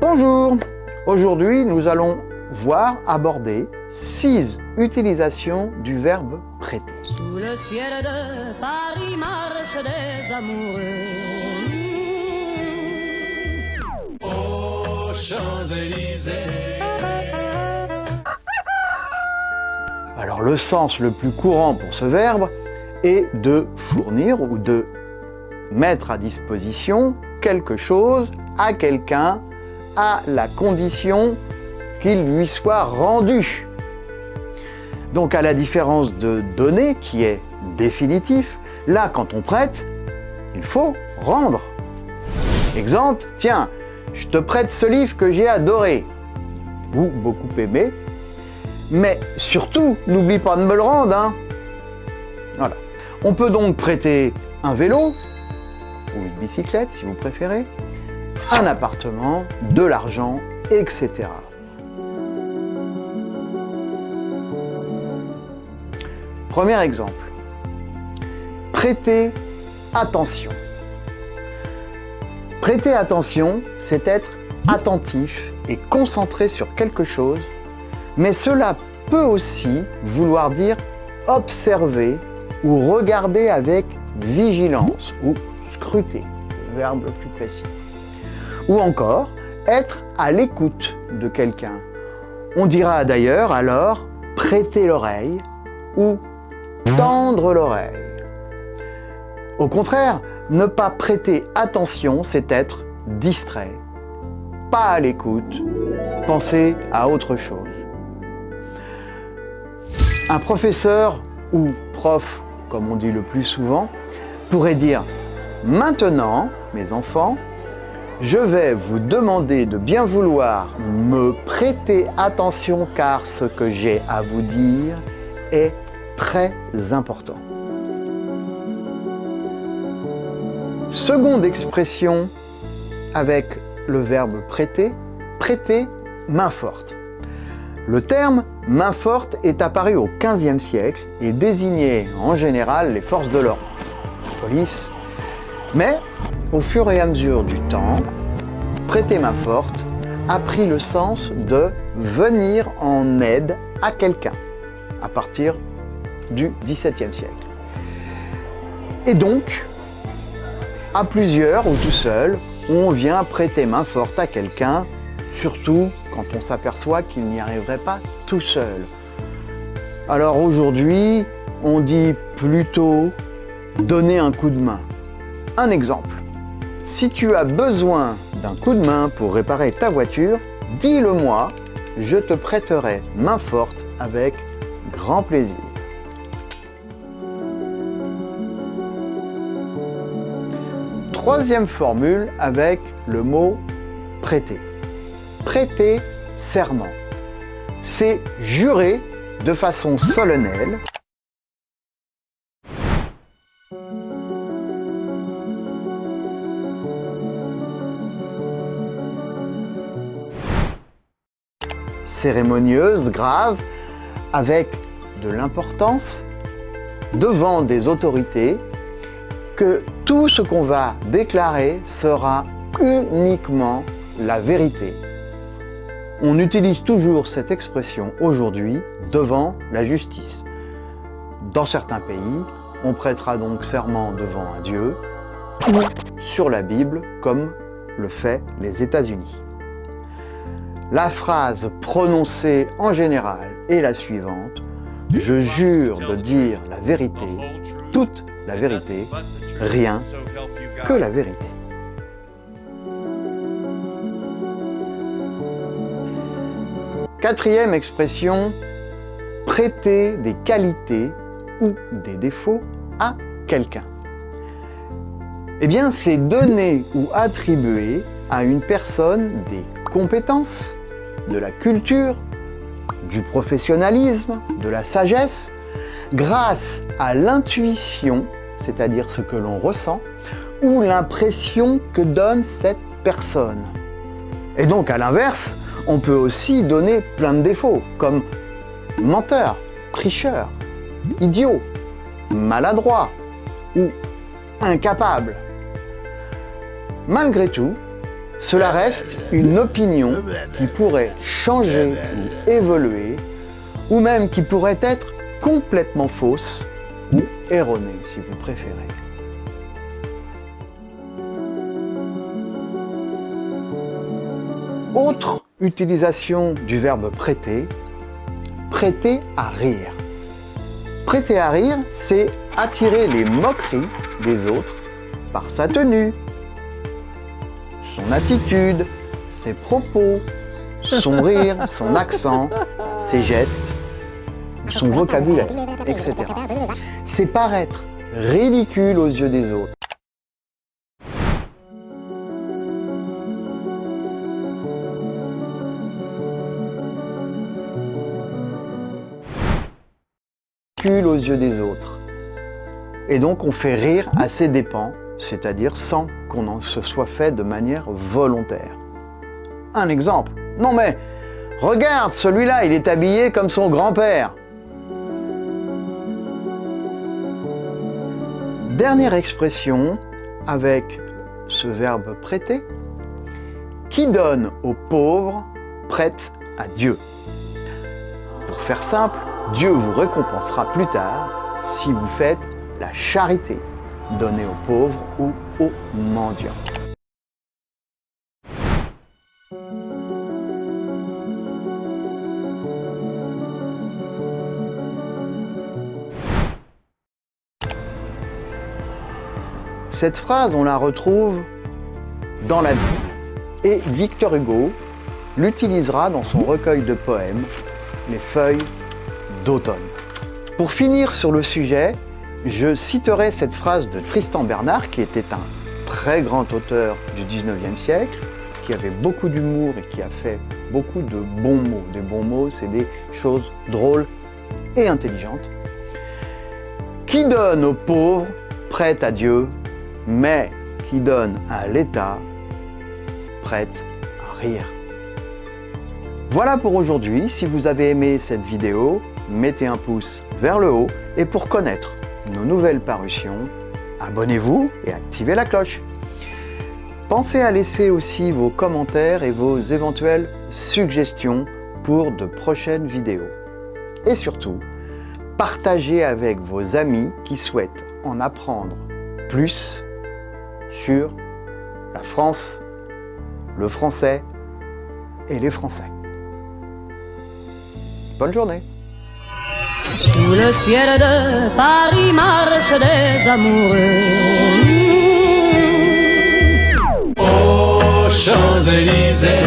Bonjour! Aujourd'hui, nous allons aborder 6 utilisations du verbe prêter. Sous le ciel de Paris marchent des amoureux. Aux Champs-Élysées. Alors le sens le plus courant pour ce verbe est de fournir ou de mettre à disposition quelque chose à quelqu'un à la condition qu'il lui soit rendu. Donc à la différence de donner qui est définitif, là quand on prête, il faut rendre. Exemple, tiens, je te prête ce livre que j'ai adoré ou beaucoup aimé, mais surtout n'oublie pas de me le rendre, hein. Voilà. On peut donc prêter un vélo ou une bicyclette si vous préférez, un appartement, de l'argent, etc. Premier exemple. Prêter attention. Prêter attention, c'est être attentif et concentré sur quelque chose, mais cela peut aussi vouloir dire observer ou regarder avec vigilance ou scruter, le verbe le plus précis. Ou encore, être à l'écoute de quelqu'un. On dira d'ailleurs alors prêter l'oreille ou tendre l'oreille. Au contraire, ne pas prêter attention, c'est être distrait, pas à l'écoute, penser à autre chose. Un professeur ou prof, comme on dit le plus souvent, pourrait dire « Maintenant, mes enfants, je vais vous demander de bien vouloir me prêter attention car ce que j'ai à vous dire est très important. » Seconde expression avec le verbe prêter, prêter main forte. Le terme main forte est apparu au XVe siècle et désignait en général les forces de l'ordre, la police. Mais au fur et à mesure du temps, prêter main forte a pris le sens de venir en aide à quelqu'un à partir du XVIIe siècle. Et donc, à plusieurs ou tout seul, on vient prêter main forte à quelqu'un, surtout quand on s'aperçoit qu'il n'y arriverait pas tout seul. Alors aujourd'hui, on dit plutôt donner un coup de main. Un exemple. Si tu as besoin d'un coup de main pour réparer ta voiture, dis-le-moi, je te prêterai main forte avec grand plaisir. Troisième formule avec le mot prêter. Prêter serment. C'est jurer de façon solennelle cérémonieuse, grave, avec de l'importance, devant des autorités, que tout ce qu'on va déclarer sera uniquement la vérité. On utilise toujours cette expression aujourd'hui devant la justice. Dans certains pays, on prêtera donc serment devant un dieu ou sur la Bible, comme le fait les États-Unis. La phrase prononcée en général est la suivante: je jure de dire la vérité, toute la vérité, rien que la vérité. Quatrième expression, prêter des qualités ou des défauts à quelqu'un. Eh bien, c'est donner ou attribuer à une personne des compétences, de la culture, du professionnalisme, de la sagesse, grâce à l'intuition, c'est-à-dire ce que l'on ressent, ou l'impression que donne cette personne. Et donc, à l'inverse, on peut aussi donner plein de défauts, comme menteur, tricheur, idiot, maladroit ou incapable. Malgré tout, Cela reste une opinion qui pourrait changer ou évoluer, ou même qui pourrait être complètement fausse ou erronée, si vous préférez. Autre utilisation du verbe prêter, prêter à rire. Prêter à rire, c'est attirer les moqueries des autres par sa tenue, son attitude, ses propos, son rire, son accent, ses gestes, son vocabulaire, etc. C'est paraître ridicule aux yeux des autres. Aux yeux des autres. Et donc on fait rire à ses dépens, c'est-à-dire sans qu'on en se soit fait de manière volontaire. Un exemple. Non mais, regarde, celui-là, il est habillé comme son grand-père. Dernière expression avec ce verbe prêter. Qui donne aux pauvres prête à Dieu. Pour faire simple, Dieu vous récompensera plus tard si vous faites la charité, donnée aux pauvres ou aux mendiants. Cette phrase, on la retrouve dans la Bible et Victor Hugo l'utilisera dans son recueil de poèmes, Les Feuilles d'automne. Pour finir sur le sujet, je citerai cette phrase de Tristan Bernard, qui était un très grand auteur du 19e siècle, qui avait beaucoup d'humour et qui a fait beaucoup de bons mots. Des bons mots, c'est des choses drôles et intelligentes. Qui donne aux pauvres prête à Dieu, mais qui donne à l'État prête à rire. Voilà pour aujourd'hui. Si vous avez aimé cette vidéo, mettez un pouce vers le haut et pour connaître nos nouvelles parutions, abonnez-vous et activez la cloche. Pensez à laisser aussi vos commentaires et vos éventuelles suggestions pour de prochaines vidéos. Et surtout, partagez avec vos amis qui souhaitent en apprendre plus sur la France, le français et les Français. Bonne journée! Sous le ciel de Paris marchent des amoureux. Aux Champs-Élysées.